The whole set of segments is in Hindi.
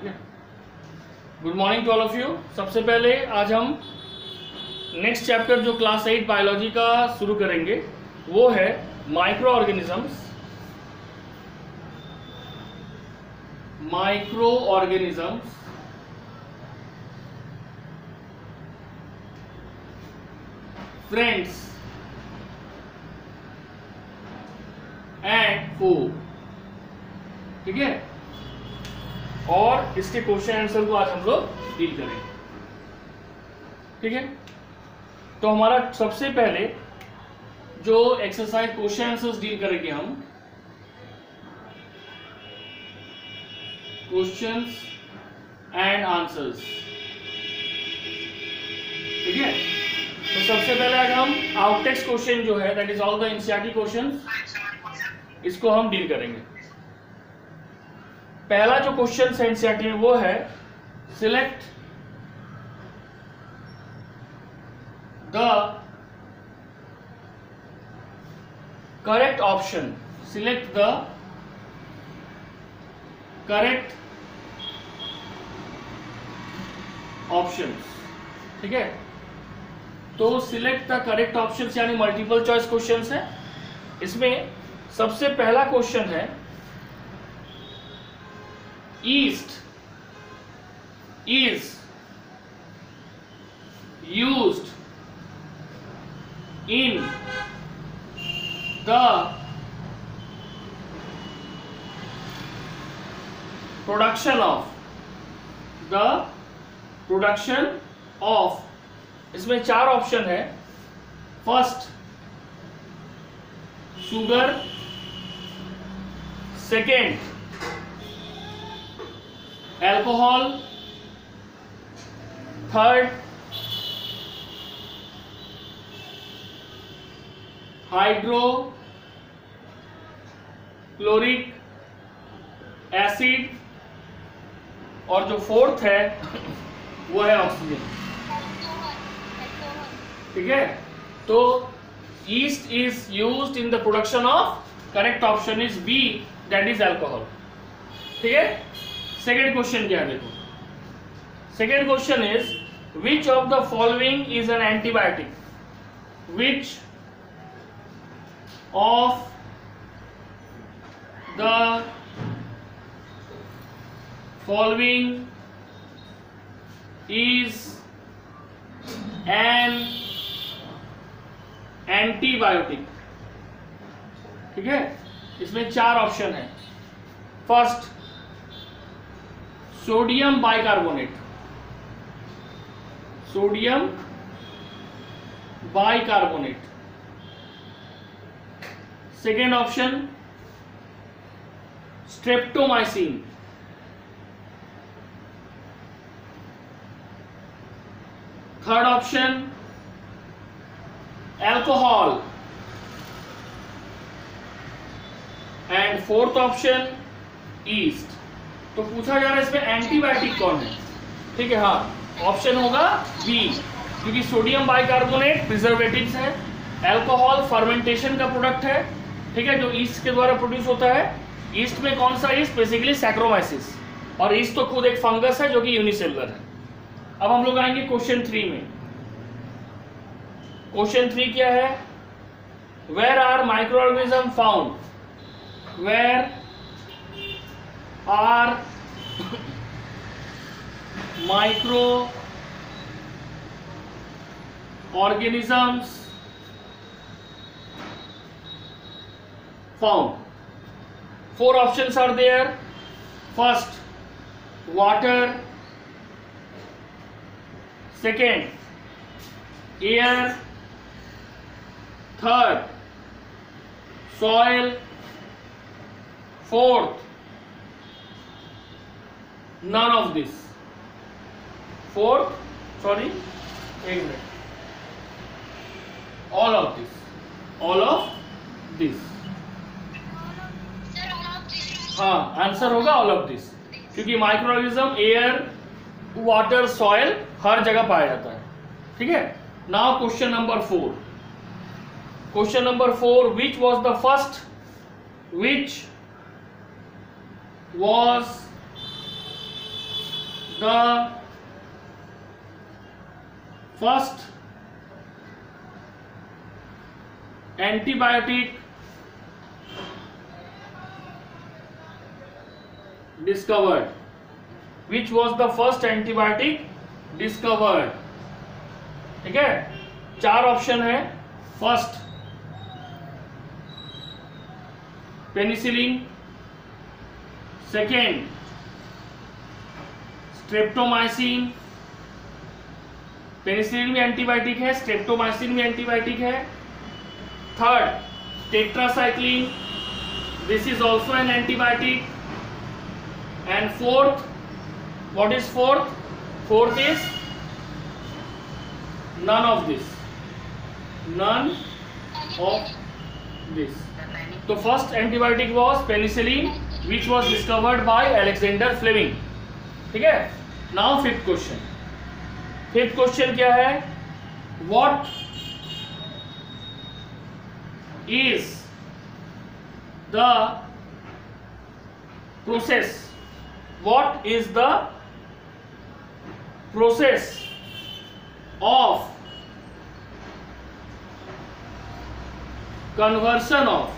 ठीक है। Good morning to all of you. सबसे पहले आज हम नेक्स्ट चैप्टर जो क्लास 8 बायोलॉजी का शुरू करेंगे वो है micro organisms. Friends and food, ठीक है। और इसके क्वेश्चन आंसर को आज हम लोग डील करेंगे, ठीक है। तो हमारा सबसे पहले जो एक्सरसाइज क्वेश्चन आंसर्स डील करेंगे हम, क्वेश्चंस एंड आंसर्स, ठीक है। तो सबसे पहले आज हम आउटटेक्स्ट क्वेश्चन जो है that is all the NCERT questions, इसको हम डील करेंगे। पहला जो क्वेश्चन है एनसीईआरटी में वो है select the correct option, select the correct options, ठीक है। तो सिलेक्ट द करेक्ट ऑप्शंस यानी मल्टीपल चॉइस क्वेश्चंस है। इसमें सबसे पहला क्वेश्चन है east is used in the production of, इसमें चार ऑप्शन है। First sugar, second alcohol, third hydrochloric acid, और जो फोर्थ है वो है ऑक्सीजन, ठीक है। तो yeast is used in the production of, correct option is B that is alcohol, ठीक है। सेकेंड क्वेश्चन क्या है देखो। Second question is which of the following is an antibiotic, which of the following is an antibiotic, ठीक है। इसमें चार ऑप्शन है। First sodium bicarbonate, sodium bicarbonate. Second option streptomycin, third option alcohol, and fourth option yeast. तो पूछा जा रहा है इसमें एंटीबायोटिक कौन है, ठीक है। हाँ, ऑप्शन होगा बी, क्योंकि सोडियम बाइकार्बोनेट प्रिजर्वेटिव्स है, अल्कोहल फर्मेंटेशन का प्रोडक्ट है, ठीक है, जो ईस्ट के द्वारा प्रोड्यूस होता है। ईस्ट में कौन सा ईस्ट, बेसिकली सैक्रोमाइसिस, और ईस्ट तो खुद एक फंगस है जो कि यूनिसेलुलर है। अब हम लोग आएंगे क्वेश्चन 3 में। क्वेश्चन 3 क्या है, where are micro organism found, where are micro organisms found. Four options are there. First water, second air, third soil, fourth none of this. Fourth, sorry, एक minute, all of this, all of this. हाँ, आंसर होगा ऑल ऑफ दिस, क्योंकि माइक्रोऑर्गेनिज्म एयर, वाटर, सॉइल हर जगह पाया जाता है, ठीक है। Now question number 4, Question number 4. Which was the first? Which was the first antibiotic discovered? Which was the first antibiotic discovered? ठीक है, 4 ऑप्शन है. First penicillin, second streptomycin, penicillin भी एंटीबायोटिक है, स्ट्रेप्टोमाइसिन भी एंटीबायोटिक है. Third tetracycline, this is also an antibiotic. And fourth, what is fourth? Fourth is none of this, none of this. So first antibiotic was penicillin, which was discovered by Alexander Fleming. ठीक है. Now fifth question. Fifth question क्या है? What is the process? What is the process of conversion of,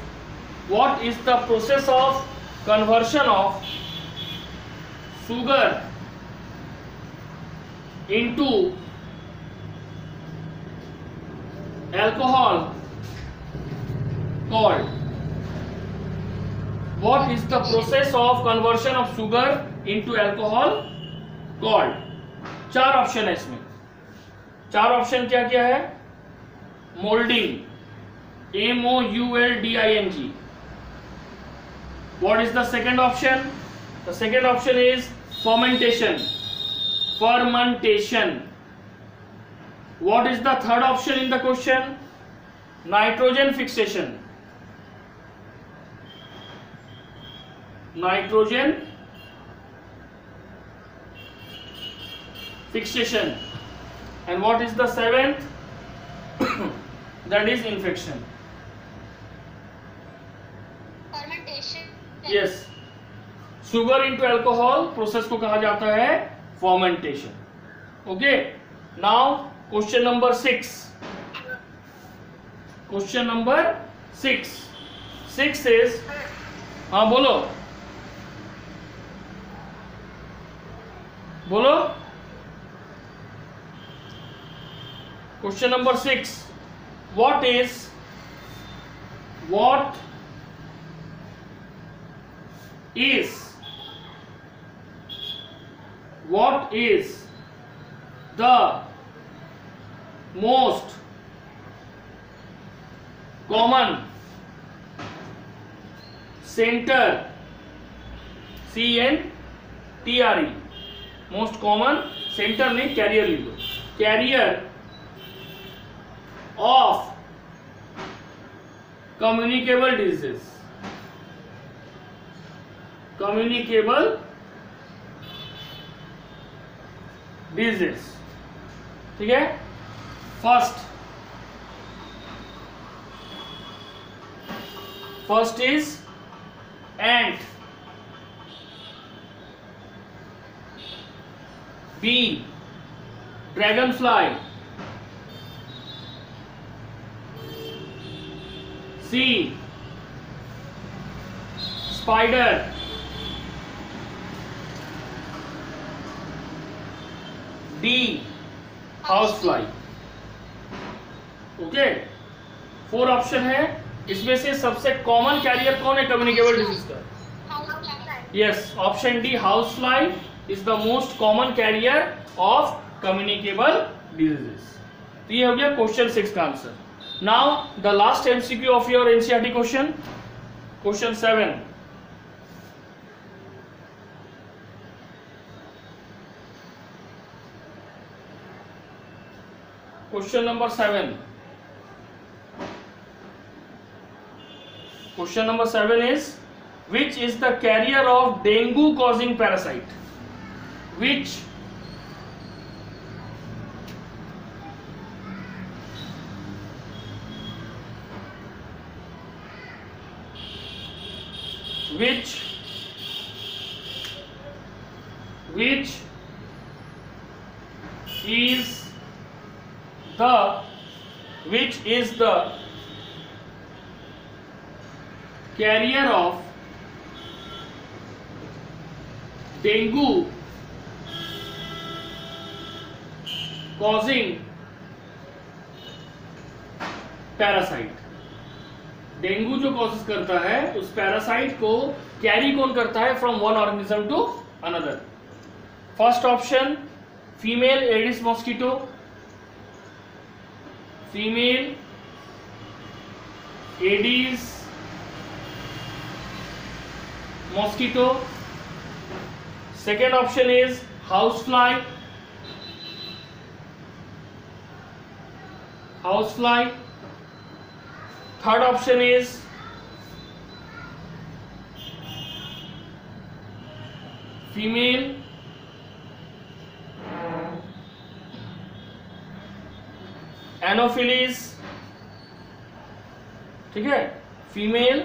what is the process of conversion of sugar into alcohol called? What is the process of conversion of sugar into alcohol called? 4 option है इसमें. 4 ऑप्शन क्या क्या है? Moulding, MOULDING. What is the second option? The second option is fermentation, fermentation. What is the third option in the question? Nitrogen fixation, nitrogen fixation. And what is the seventh? That is infection. Fermentation. Yes. Sugar into alcohol process को कहा जाता है fermentation. Okay. Now question number 6. Question number 6. 6 is, हाँ बोलो बोलो. Question number 6. What is the most common center, CNTRE, most common center नहीं, carrier लिख दो, carrier of communicable diseases, communicable diseases. ठीक है. first is ant, B dragonfly, C spider, D housefly. Okay. 4 option है. इसमें से सबसे कॉमन कैरियर कौन है कम्युनिकेबल डिजीज का? Yes, option D house fly is the most common carrier of communicable diseases. तो ये हो गया क्वेश्चन 6 का answer. Now the last MCQ of your NCERT question, question 7. Question number 7. Question number 7 is, which is the carrier of dengue causing parasite? Which which is the carrier of dengue causing parasite. Dengue जो कॉजेस करता है उस पैरासाइट को कैरी कौन करता है from one organism to another? First option female aedes mosquito, female aedes mosquito. Second option is house fly, third option is female anopheles, ठीक है, female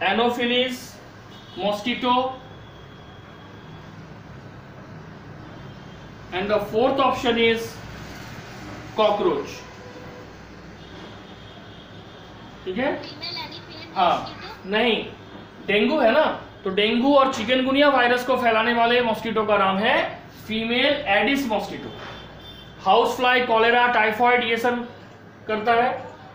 anopheles mosquito, and the fourth option is cockroach. ठीक है, हाँ, नहीं, डेंगू है ना, तो डेंगू और चिकनगुनिया वायरस को फैलाने वाले मॉस्किटो का नाम है female aedes mosquito. House fly, cholera, typhoid ये सब करता है।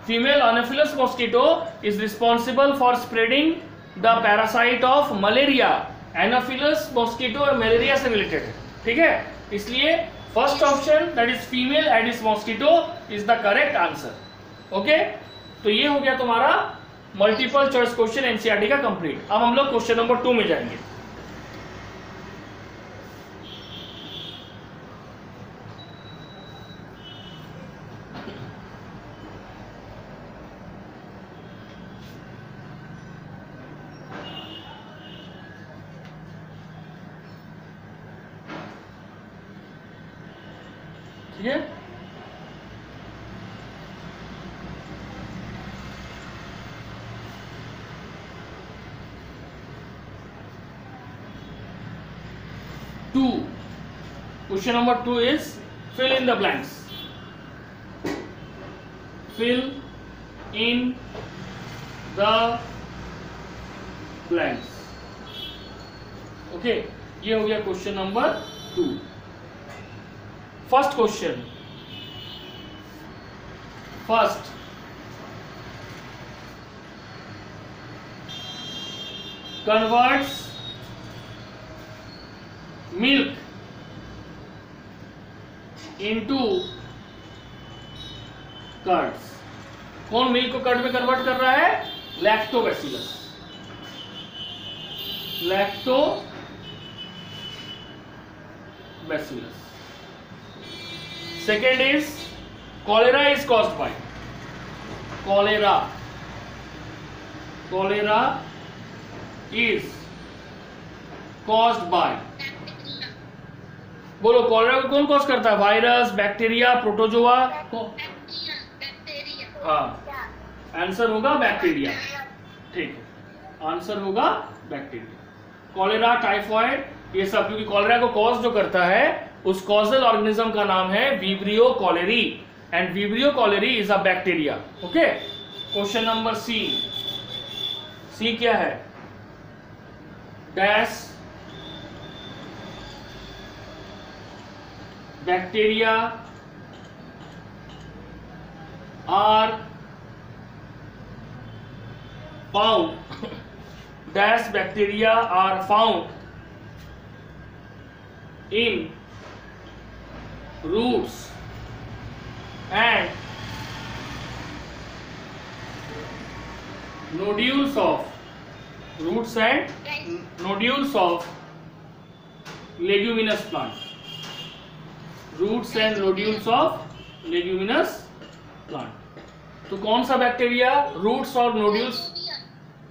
Female Anopheles mosquito is responsible for spreading the parasite of malaria. Anopheles mosquito malaria से रिलेटेड है, ठीक है, इसलिए first option that is female aedes mosquito is the correct answer. Okay, तो ये हो गया तुम्हारा मल्टीपल चॉइस क्वेश्चन एनसीईआरटी का कंप्लीट। अब हम लोग क्वेश्चन नंबर 2 में जाएंगे। ठीक है, Question number 2 is fill in the blanks. Fill in the blanks. Okay, ये हो गया question number 2। First question, first converts milk into curds. कौन मिल्क को कर्ड में कन्वर्ट कर रहा है? Lactobacillus. Second is cholera is caused bye, cholera is caused bye, बोलो कॉलेरा को कौन कॉज करता है? Virus, bacteria, protozoa? हाँ, आंसर होगा बैक्टीरिया। ठीक है, आंसर होगा बैक्टीरिया। कॉलेरा, टाइफॉइड ये सब, क्योंकि कॉलेरा को कॉज जो करता है उस कॉजल ऑर्गेनिज्म का नाम है vibrio cholerae, and vibrio cholerae is a bacteria. Okay, question number C क्या है? Dash bacteria are found dash bacteria are found in roots and nodules of leguminous plant। Roots and nodules of leguminous plant. तो कौन सा बैक्टीरिया? रूट्स और nodules,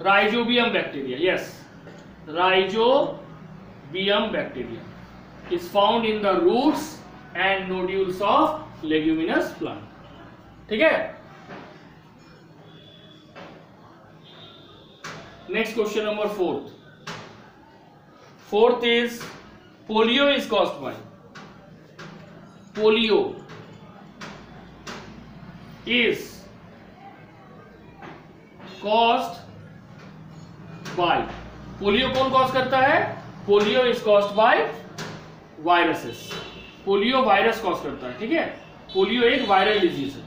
rhizobium bacteria. Yes, rhizobium bacteria is found in the roots and nodules of leguminous plant. ठीक है, next question number fourth is polio is caused by, polio is caused by, polio कौन कॉज करता है? Polio is caused by viruses, polio virus cause करता है, ठीक है, पोलियो एक वायरल डिजीज है।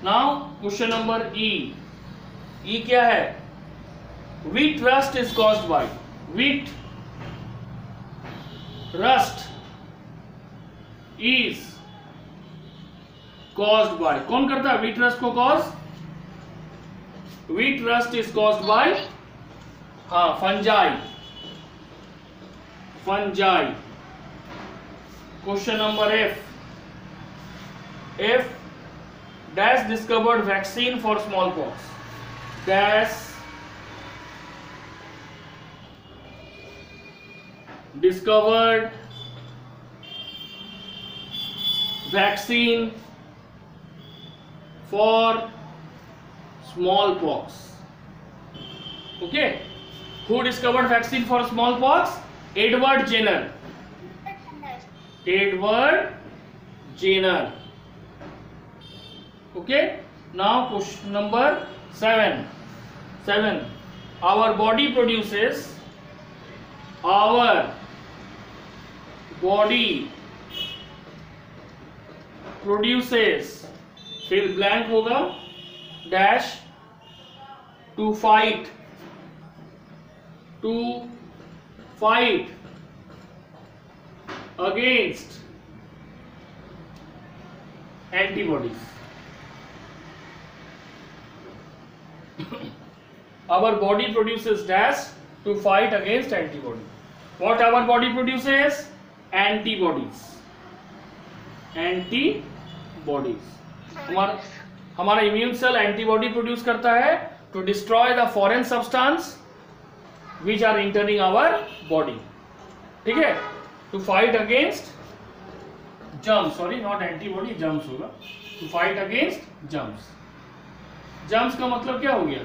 नाउ क्वेश्चन नंबर ई क्या है? Wheat rust is caused bye, wheat rust is caused by, कौन करता है व्हीट रस्ट को cause? Wheat rust is caused bye fungi, fungi. Question number F dash discovered vaccine for small pox, dash discovered vaccine for smallpox. Okay, who discovered vaccine for smallpox? Edward Jenner. Edward Jenner. Okay, now question number 7. Our body produces फिर ब्लैंक होगा, dash to fight against antibodies. Our body produces dash to fight against antibody. What our body produces? Antibodies, antibodies. हमारा इम्यून सेल एंटीबॉडी प्रोड्यूस करता है to destroy the foreign substance which are entering our body, ठीक है, to fight against germs, sorry not antibody, germs होगा, to fight against germs. Germs का मतलब क्या हो गया?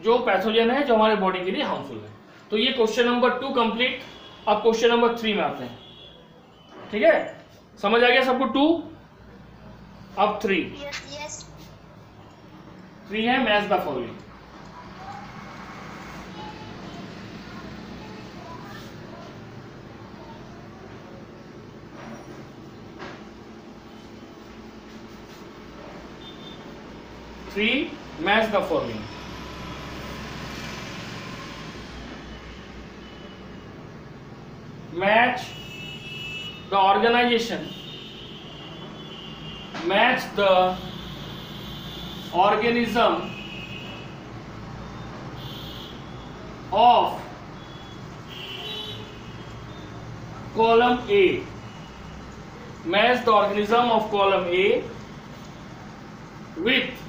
जो पैथोजन है जो हमारे बॉडी के लिए हार्मफुल है। तो ये क्वेश्चन नंबर 2 कंप्लीट। अब क्वेश्चन नंबर 3 में आते हैं, ठीक है, समझ आ गया सबको? 2 अब 3 है match the following. Match the following. Match the organisation, match the organism of column A, match the organism of column A with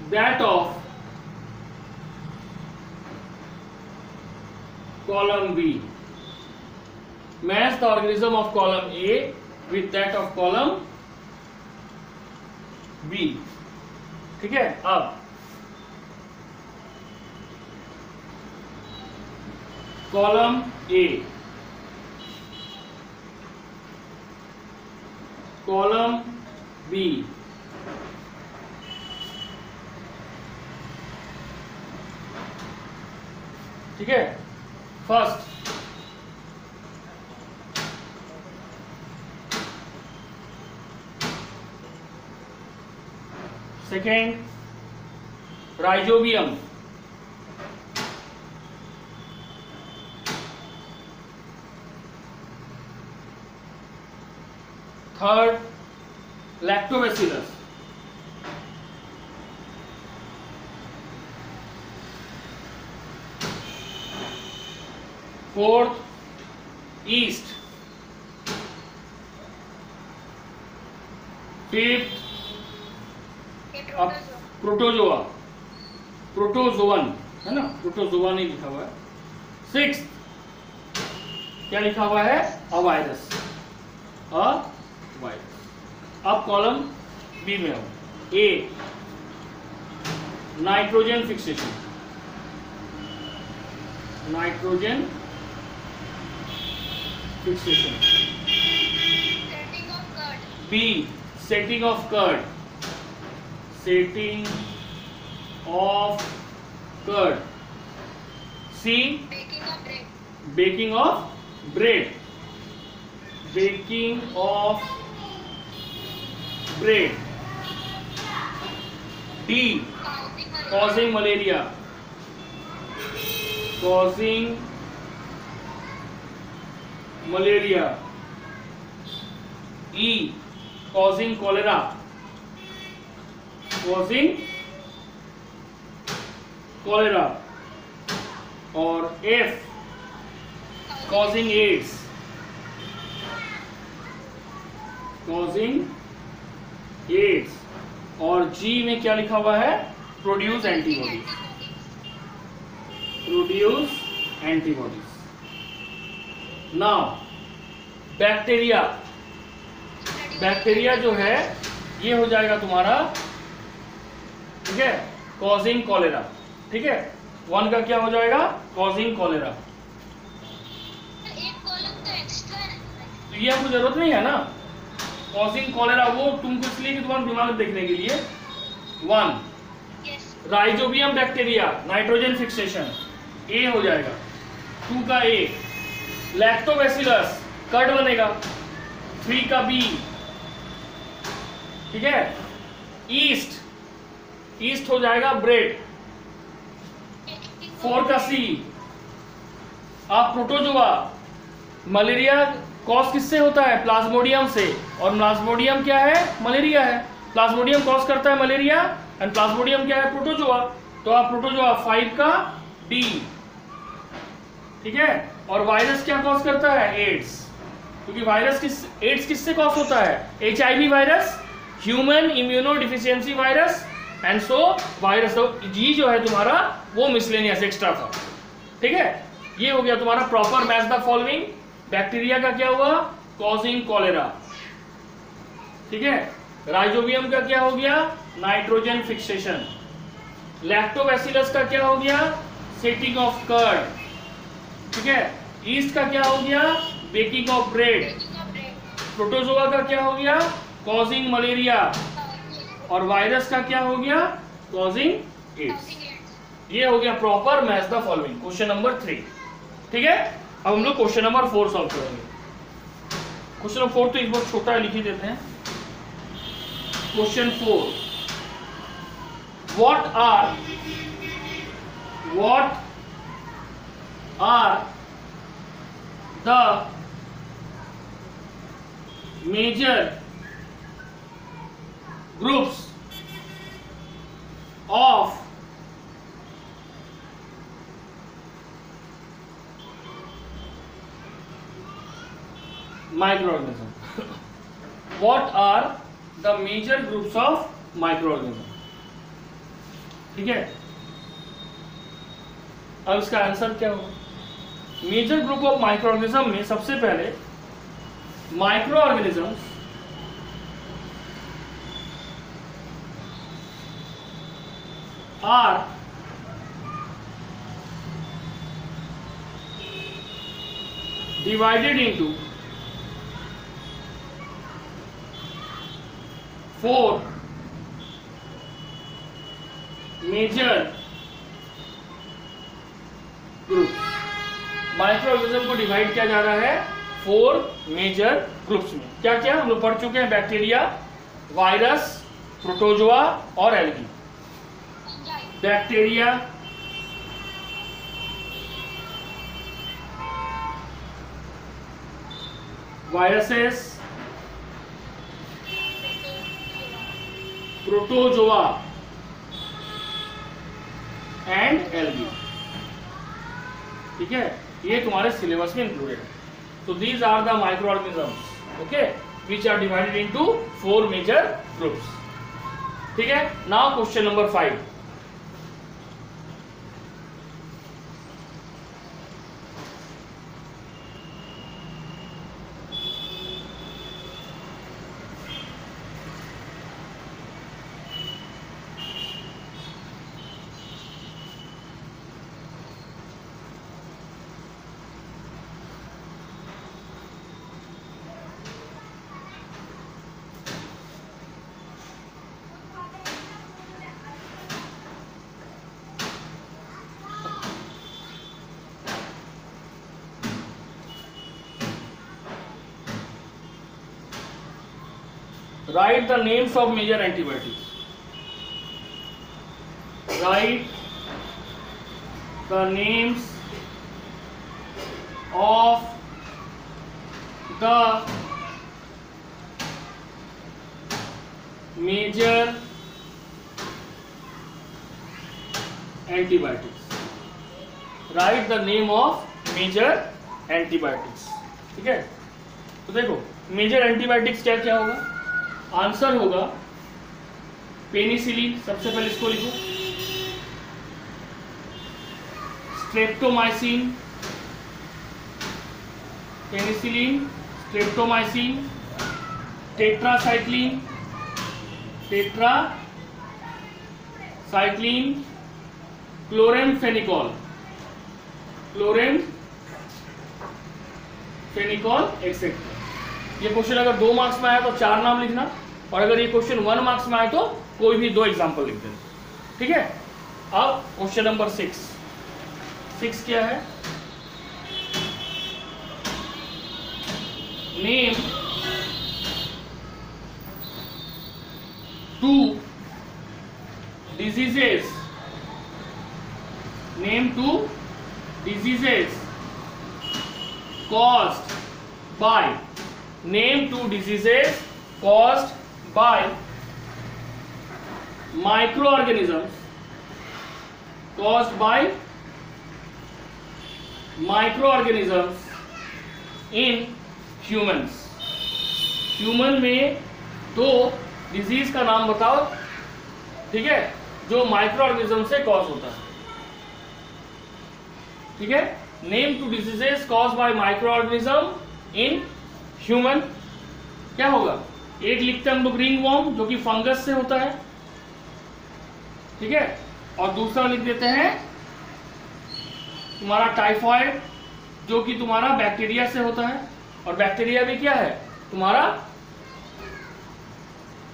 that of column B, match the organism of column A with that of column B, ठीक है। अब कॉलम A, कॉलम B, ठीक है। First second rhizobium, third lactobacillus, fourth east, fifth अब प्रोटोजोआ, प्रोटोजोवन है ना, प्रोटोजोआ नहीं लिखा हुआ है। सिक्स्थ क्या लिखा हुआ है? A virus, a virus. अब कॉलम बी में हो, A nitrogen fixation, nitrogen fixation, B setting of curd, setting of curd, C baking of bread, baking of bread, baking of bread, D causing malaria, causing malaria, E causing cholera, causing cholera, और F causing AIDS, causing AIDS, और G में क्या लिखा हुआ है? Produce antibodies, produce antibodies. Now bacteria, bacteria जो है ये हो जाएगा तुम्हारा, ठीक है, कॉजिंग कॉलेरा, ठीक है, 1 का क्या हो जाएगा? Causing cholera. एक कॉलम तो एक्स्ट्रा है, तो ये आपको जरूरत नहीं है ना, कॉजिंग कॉलेरा वो तुमको इसलिए कि तुम्हारे दिमाग में देखने के लिए। 1 राइजोबियम बैक्टीरिया, नाइट्रोजन फिक्सेशन, ए हो जाएगा। 2 का ए, लैक्टोबैसिलस, कर्ड बनेगा। 3 का बी, ठीक है, ईस्ट, ईस्ट हो जाएगा ब्रेड। 4 का सी, आप प्रोटोजोआ, मलेरिया कॉज किससे होता है? प्लाज्मोडियम से, और प्लाज्मोडियम क्या है? मलेरिया है। प्लाज्मोडियम कॉज करता है मलेरिया, एंड प्लाज्मोडियम क्या है? प्रोटोजोआ। तो आप प्रोटोजोआ 5 का डी, ठीक है, और वायरस क्या कॉज करता है? एड्स, क्योंकि वायरस एड्स किससे कॉज होता है? HIV virus, human immuno deficiency virus, and so virus. तो जी जो है तुम्हारा वो मिसलेनियस एक्स्ट्रा था, ठीक है। ये हो गया तुम्हारा proper match the following. Bacteria का क्या हुआ? कॉजिंग कॉलेरा, ठीक है। राइजोबियम का क्या हो गया? Nitrogen fixation. लैक्टोबैसिलस का क्या हो गया? सेटिंग ऑफ कर्ड, ठीक है। ईस्ट का क्या हो गया? Baking of bread. प्रोटोजोआ का क्या हो गया? Causing malaria. और वायरस का क्या हो गया? Causing AIDS. ये हो गया proper match the following, question number 3, ठीक है। अब हम लोग क्वेश्चन नंबर 4 सॉल्व करेंगे। क्वेश्चन नंबर 4 तो एक बार छोटा लिख ही देते हैं। Question 4, what are the major groups of microorganism? What are the major groups of microorganism? ठीक है, अब इसका आंसर क्या होगा? मेजर ग्रुप ऑफ माइक्रोऑर्गेनिज्म में सबसे पहले microorganisms are divided into 4 major group. Microorganism को डिवाइड किया जा रहा है 4 मेजर ग्रुप्स में। क्या क्या हम लोग पढ़ चुके हैं? बैक्टीरिया, वायरस, प्रोटोजोआ और algae. Bacteria, viruses, protozoa and algae, ठीक है। ये तुम्हारे सिलेबस में इंक्लूडेड है। तो these are the microorganisms, okay, which are divided into 4 major groups, ठीक है। Now question number 5। Write the names of major antibiotics. Write the names of the major antibiotics. Write the name of major antibiotics. ठीक है, तो देखो मेजर एंटीबायोटिक्स क्या क्या होगा. आंसर होगा पेनिसिलिन, सबसे पहले इसको लिखो. Streptomycin, penicillin, streptomycin, tetracycline, tetracycline, chloramphenicol, chloramphenicol etcetera. ये क्वेश्चन अगर 2 मार्क्स में आया तो 4 नाम लिखना, और अगर ये क्वेश्चन 1 मार्क्स में आए तो कोई भी 2 एग्जाम्पल लिख देना. ठीक है, अब क्वेश्चन नंबर 6 क्या है. Name 2 diseases. Name 2 diseases caused by. Name 2 diseases caused by microorganisms. Caused by microorganisms in humans. Human में 2 डिजीज का नाम बताओ. ठीक है, जो माइक्रो ऑर्गेनिज्म से कॉज होता है. ठीक है, name 2 diseases cause by micro organism in human. क्या होगा, एक लिखते हैं हम लोग रिंग वॉर्म, जो कि फंगस से होता है. ठीक है, और दूसरा लिख देते हैं तुम्हारा टाइफॉइड, जो कि तुम्हारा बैक्टीरिया से होता है. और बैक्टीरिया भी क्या है, तुम्हारा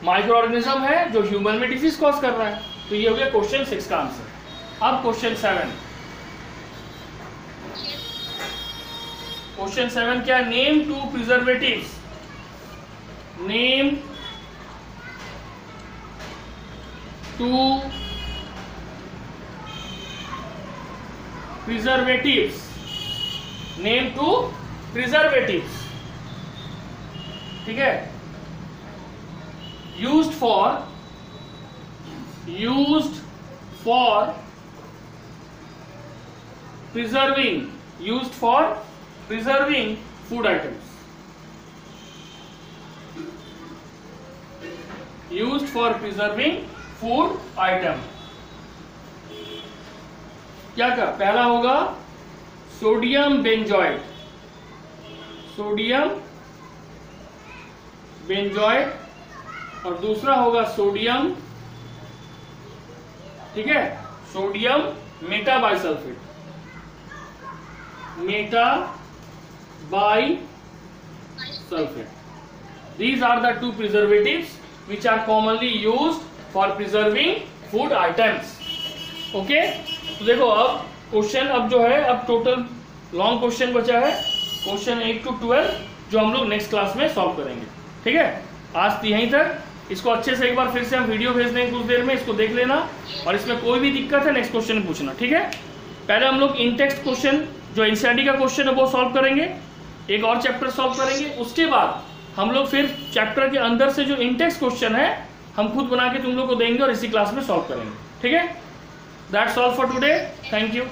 माइक्रो ऑर्गेनिज्म है जो ह्यूमन में डिजीज कॉज कर रहा है. तो ये हो गया क्वेश्चन 6 का आंसर. अब क्वेश्चन 7. क्वेश्चन 7 क्या, name 2 preservatives. Name 2 preservatives. Name 2 preservatives. ठीक है, used for preserving food items. Used for preserving food item. क्या का पहला होगा सोडियम बेंजोएट. सोडियम बेंजोएट, और दूसरा होगा सोडियम. ठीक है, sodium metabisulphite. Metabisulphite. These are the 2 preservatives which are commonly used for preserving food items. Okay, तो देखो अब क्वेश्चन अब जो है, अब टोटल लॉन्ग क्वेश्चन बचा है क्वेश्चन 8 to 12, जो हम लोग नेक्स्ट क्लास में सॉल्व करेंगे. ठीक है, आज यहीं तक. इसको अच्छे से एक बार फिर से हम वीडियो भेज देंगे कुछ देर में, इसको देख लेना, और इसमें कोई भी दिक्कत है नेक्स्ट क्वेश्चन में पूछना. ठीक है, पहले हम लोग इन टेक्स्ट क्वेश्चन जो एनसीईआरटी का क्वेश्चन है वो सॉल्व करेंगे, एक और चैप्टर सॉल्व करेंगे. उसके बाद हम लोग फिर चैप्टर के अंदर से जो इन टेक्स्ट क्वेश्चन है हम खुद बना के तुम लोग को देंगे और इसी क्लास में सॉल्व करेंगे. ठीक है, that's all for today. Thank you.